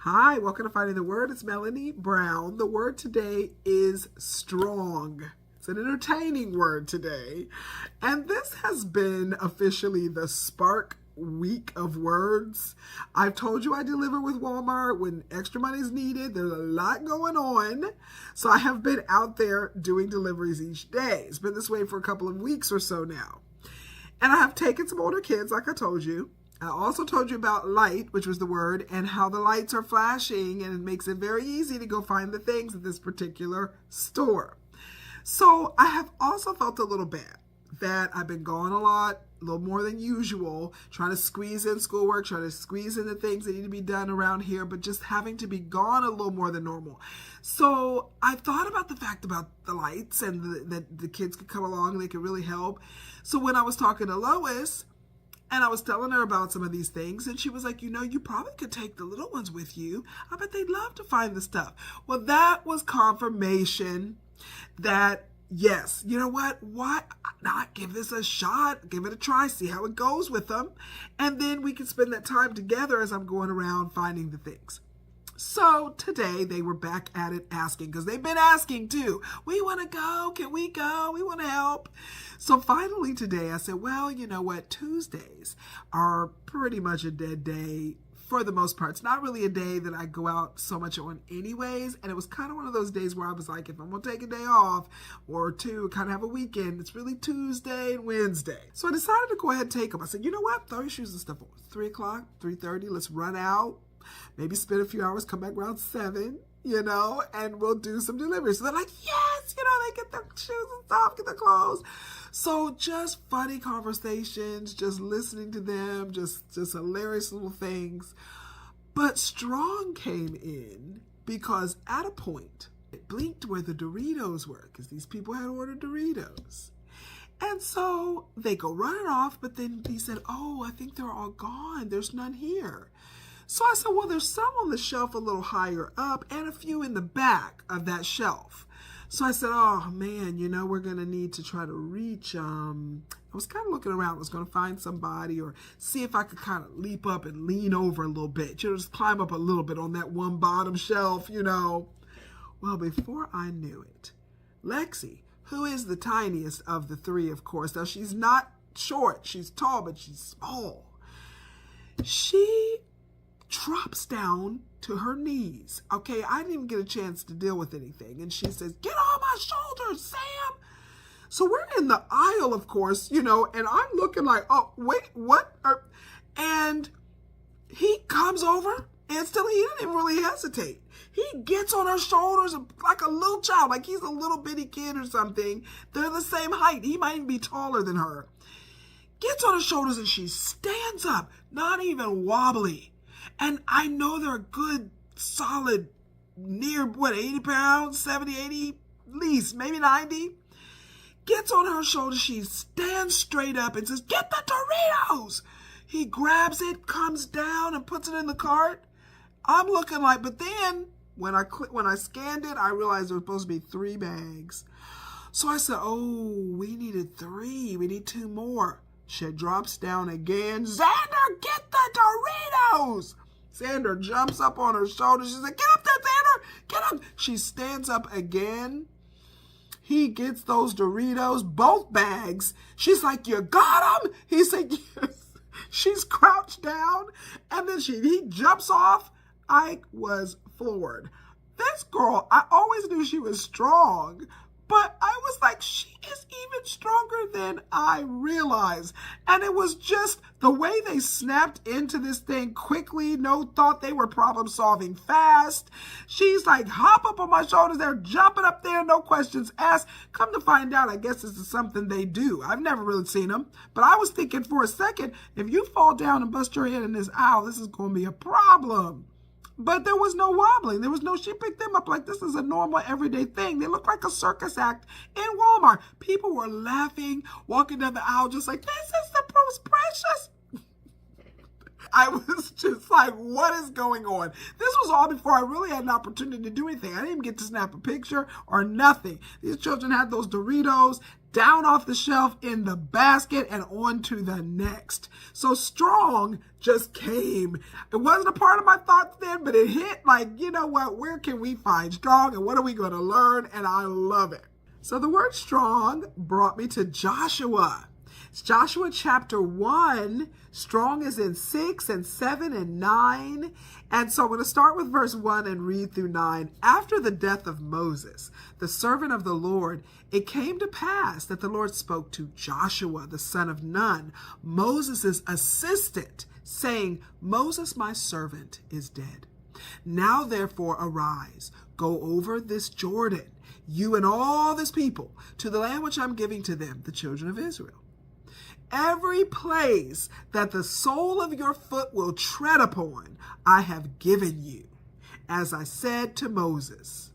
Hi, welcome to Finding the Word. It's Melanie Brown. The word today is strong. It's an entertaining word today. And this has been officially the Spark Week of Words. I've told you I deliver with Walmart when extra money is needed. There's a lot going on. So I have been out there doing deliveries each day. It's been this way for a couple of weeks or so now. And I have taken some older kids, like I told you. I also told you about light, which was the word, and how the lights are flashing, and it makes it very easy to go find the things at this particular store. So I have also felt a little bad that I've been gone a lot, a little more than usual, trying to squeeze in schoolwork, trying to squeeze in the things that need to be done around here, but just having to be gone a little more than normal. So I thought about the fact about the lights and that the kids could come along and they could really help. So when I was talking to Lois, and I was telling her about some of these things, and she was like, you probably could take the little ones with you. I bet they'd love to find the stuff. Well, that was confirmation that, yes, you know what? Why not give this a shot? Give it a try, see how it goes with them. And then we can spend that time together as I'm going around finding the things. So today they were back at it asking, because they've been asking too. We want to go. Can we go? We want to help. So finally today I said, well, you know what? Tuesdays are pretty much a dead day for the most part. It's not really a day that I go out so much on anyways. And it was kind of one of those days where I was like, if I'm going to take a day off or two, kind of have a weekend, it's really Tuesday and Wednesday. So I decided to go ahead and take them. I said, you know what? Throw your shoes and stuff on. 3 o'clock, 3:30, let's run out. Maybe spend a few hours, come back around 7, and we'll do some deliveries. So they're like, yes, they get their shoes and stuff, get their clothes. So just funny conversations, just listening to them, just hilarious little things. But Strong came in because at a point, it blinked where the Doritos were, because these people had ordered Doritos. And so they go running off, but then he said, oh, I think they're all gone. There's none here. So I said, well, there's some on the shelf a little higher up and a few in the back of that shelf. So I said, oh, man, we're going to need to try to reach. I was kind of looking around. I was going to find somebody or see if I could kind of leap up and lean over a little bit. Just climb up a little bit on that one bottom shelf, Well, before I knew it, Lexi, who is the tiniest of the three, of course. Now, she's not short. She's tall, but she's small. She drops down to her knees. Okay, I didn't even get a chance to deal with anything. And she says, get on my shoulders, Sam. So we're in the aisle, of course, and I'm looking like, oh, wait, what? And he comes over instantly. He didn't even really hesitate. He gets on her shoulders like a little child, like he's a little bitty kid or something. They're the same height. He might even be taller than her. Gets on her shoulders and she stands up, not even wobbly. And I know they're a good, solid, near, 80 pounds, 70, 80, at least, maybe 90. Gets on her shoulders, she stands straight up and says, get the Doritos! He grabs it, comes down, and puts it in the cart. I'm looking like, but then, when I scanned it, I realized there was supposed to be 3 bags. So I said, oh, we needed 3. We need 2 more. She drops down again. Xander, get the Doritos! Xander jumps up on her shoulders. She's like, get up there, Xander! Get up! She stands up again. He gets those Doritos, both bags. She's like, you got them? He's like, yes. She's crouched down. And then he jumps off. I was floored. This girl, I always knew she was strong. But I was like, she is even stronger than I realized. And it was just the way they snapped into this thing quickly. No thought, they were problem solving fast. She's like, hop up on my shoulders. They're jumping up there. No questions asked. Come to find out, I guess this is something they do. I've never really seen them. But I was thinking for a second, if you fall down and bust your head in this aisle, this is going to be a problem. But there was no wobbling. She picked them up like this is a normal everyday thing. They look like a circus act in Walmart. People were laughing, walking down the aisle just like, this is the most precious. I was just like, what is going on? This was all before I really had an opportunity to do anything. I didn't even get to snap a picture or nothing. These children had those Doritos down off the shelf in the basket and on to the next. So strong just came. It wasn't a part of my thoughts then, but it hit like, you know what, where can we find strong and what are we going to learn? And I love it. So the word strong brought me to Joshua. It's Joshua chapter 1. Strong is in 6 and 7 and 9. And so I'm going to start with verse 1 and read through 9. After the death of Moses, the servant of the Lord, it came to pass that the Lord spoke to Joshua, the son of Nun, Moses' assistant, saying, Moses, my servant, is dead. Now therefore arise, go over this Jordan, you and all this people, to the land which I'm giving to them, the children of Israel. Every place that the sole of your foot will tread upon, I have given you, as I said to Moses.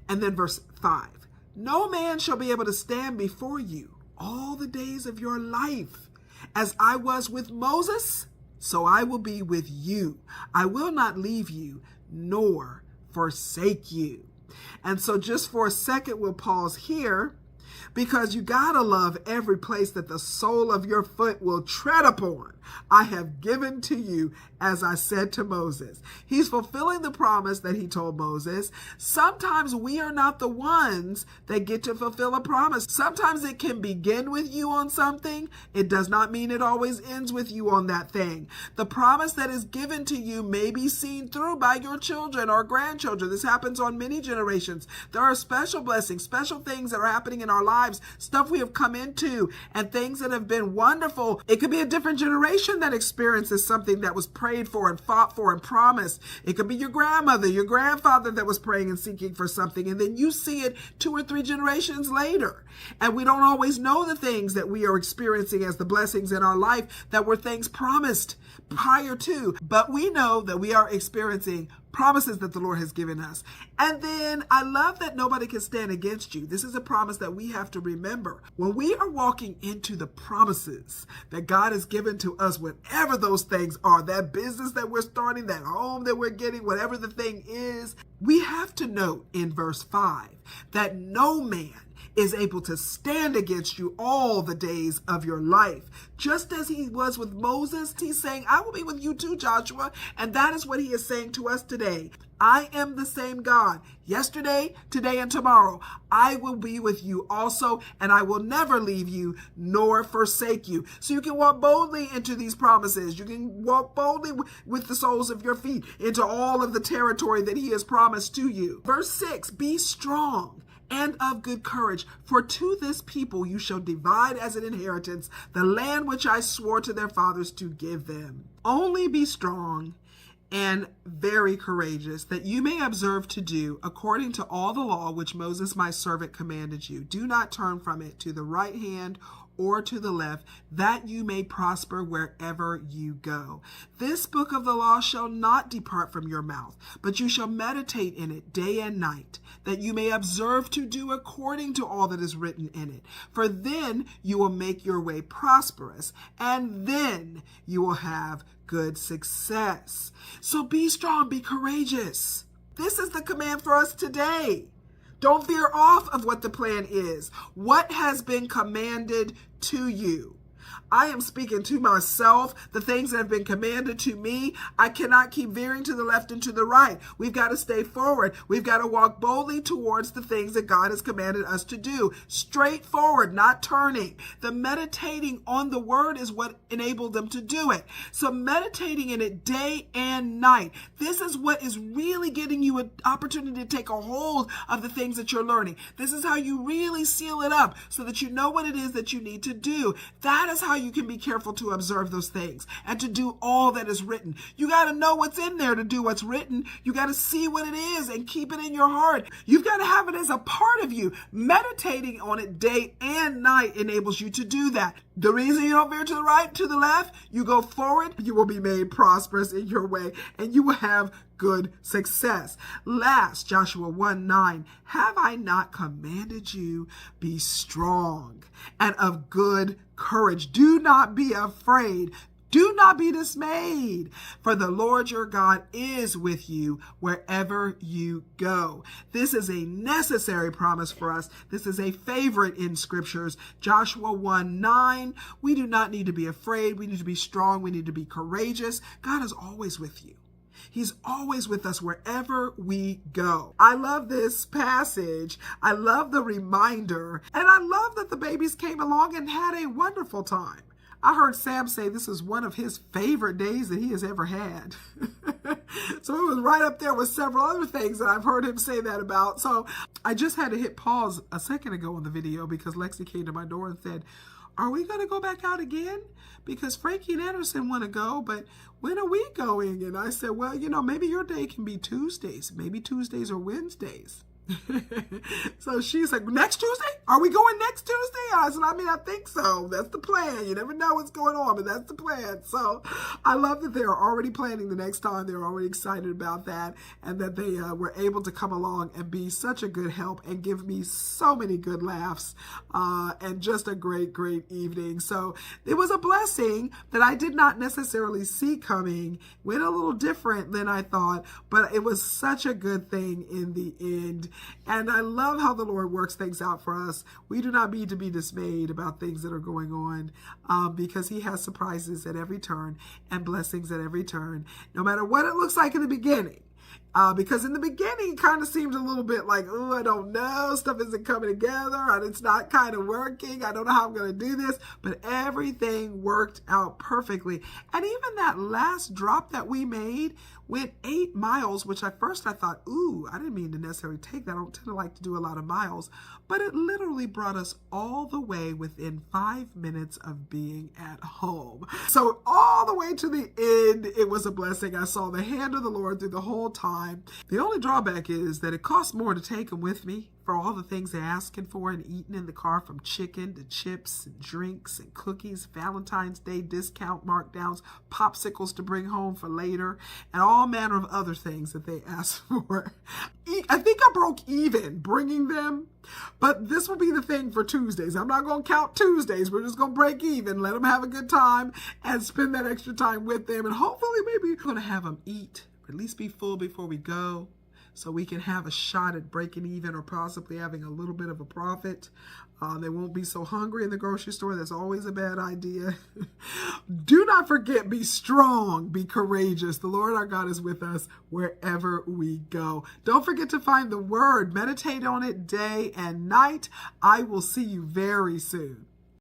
And then verse 5, no man shall be able to stand before you all the days of your life. As I was with Moses, so I will be with you. I will not leave you nor forsake you. And so just for a second, we'll pause here, because you gotta love every place that the sole of your foot will tread upon. I have given to you, as I said to Moses. He's fulfilling the promise that he told Moses. Sometimes we are not the ones that get to fulfill a promise. Sometimes it can begin with you on something. It does not mean it always ends with you on that thing. The promise that is given to you may be seen through by your children or grandchildren. This happens on many generations. There are special blessings, special things that are happening in our lives, stuff we have come into, and things that have been wonderful. It could be a different generation that experiences something that was prayed for and fought for and promised. It could be your grandmother, your grandfather that was praying and seeking for something, and then you see it 2 or 3 generations later. And we don't always know the things that we are experiencing as the blessings in our life that were things promised prior to, but we know that we are experiencing promises that the Lord has given us. And then I love that nobody can stand against you. This is a promise that we have to remember. When we are walking into the promises that God has given to us, whatever those things are, that business that we're starting, that home that we're getting, whatever the thing is, we have to note in verse 5 that no man is able to stand against you all the days of your life. Just as he was with Moses, he's saying, I will be with you too, Joshua. And that is what he is saying to us today. I am the same God. Yesterday, today, and tomorrow, I will be with you also, and I will never leave you nor forsake you. So you can walk boldly into these promises. You can walk boldly with the soles of your feet into all of the territory that he has promised to you. Verse 6, be strong and of good courage, for to this people you shall divide as an inheritance the land which I swore to their fathers to give them. Only be strong and very courageous, that you may observe to do according to all the law which Moses my servant commanded you. Do not turn from it to the right hand or to the left, that you may prosper wherever you go. This book of the law shall not depart from your mouth, but you shall meditate in it day and night, that you may observe to do according to all that is written in it. For then you will make your way prosperous, and then you will have good success. So be strong, be courageous. This is the command for us today. Don't veer off of what the plan is. What has been commanded to you? I am speaking to myself, the things that have been commanded to me. I cannot keep veering to the left and to the right. We've got to stay forward. We've got to walk boldly towards the things that God has commanded us to do. Straight forward, not turning. The meditating on the word is what enabled them to do it. So meditating in it day and night. This is what is really getting you an opportunity to take a hold of the things that you're learning. This is how you really seal it up so that you know what it is that you need to do. That is how you can be careful to observe those things and to do all that is written. You got to know what's in there to do what's written. You got to see what it is and keep it in your heart. You've got to have it as a part of you. Meditating on it day and night enables you to do that. The reason you don't veer to the right, to the left, you go forward, you will be made prosperous in your way, and you will have good success. Last, Joshua 1:9, have I not commanded you, be strong and of good courage. Do not be afraid. Do not be dismayed, for the Lord your God is with you wherever you go. This is a necessary promise for us. This is a favorite in scriptures. Joshua 1:9. We do not need to be afraid. We need to be strong. We need to be courageous. God is always with you. He's always with us wherever we go. I love this passage. I love the reminder. And I love that the babies came along and had a wonderful time. I heard Sam say this is one of his favorite days that he has ever had. So it was right up there with several other things that I've heard him say that about. So I just had to hit pause a second ago on the video because Lexi came to my door and said, are we going to go back out again? Because Frankie and Anderson want to go, but when are we going? And I said, well, maybe your day can be Tuesdays, maybe Tuesdays or Wednesdays. So she's like, next Tuesday? Are we going next Tuesday? I said, I think so. That's the plan. You never know what's going on, but that's the plan. So I love that they're already planning the next time. They're already excited about that, and that they were able to come along and be such a good help and give me so many good laughs and just a great, great evening. So it was a blessing that I did not necessarily see coming. Went a little different than I thought, but it was such a good thing in the end. And I love how the Lord works things out for us. We do not need to be dismayed about things that are going on because he has surprises at every turn and blessings at every turn, no matter what it looks like in the beginning. Because in the beginning, it kind of seemed a little bit like, oh, I don't know, stuff isn't coming together, and it's not kind of working. I don't know how I'm going to do this, but everything worked out perfectly. And even that last drop that we made went 8 miles, which at first I thought, ooh, I didn't mean to necessarily take that. I don't tend to like to do a lot of miles, but it literally brought us all the way within 5 minutes of being at home. So all the way to the end, it was a blessing. I saw the hand of the Lord through the whole time. The only drawback is that it costs more to take them with me for all the things they're asking for and eating in the car, from chicken to chips and drinks and cookies, Valentine's Day discount markdowns, popsicles to bring home for later, and all manner of other things that they ask for. I think I broke even bringing them, but this will be the thing for Tuesdays. I'm not going to count Tuesdays. We're just going to break even, let them have a good time, and spend that extra time with them. And hopefully maybe we're going to have them eat, or at least be full before we go, so we can have a shot at breaking even or possibly having a little bit of a profit. They won't be so hungry in the grocery store. That's always a bad idea. Do not forget, be strong, be courageous. The Lord our God is with us wherever we go. Don't forget to find the word. Meditate on it day and night. I will see you very soon.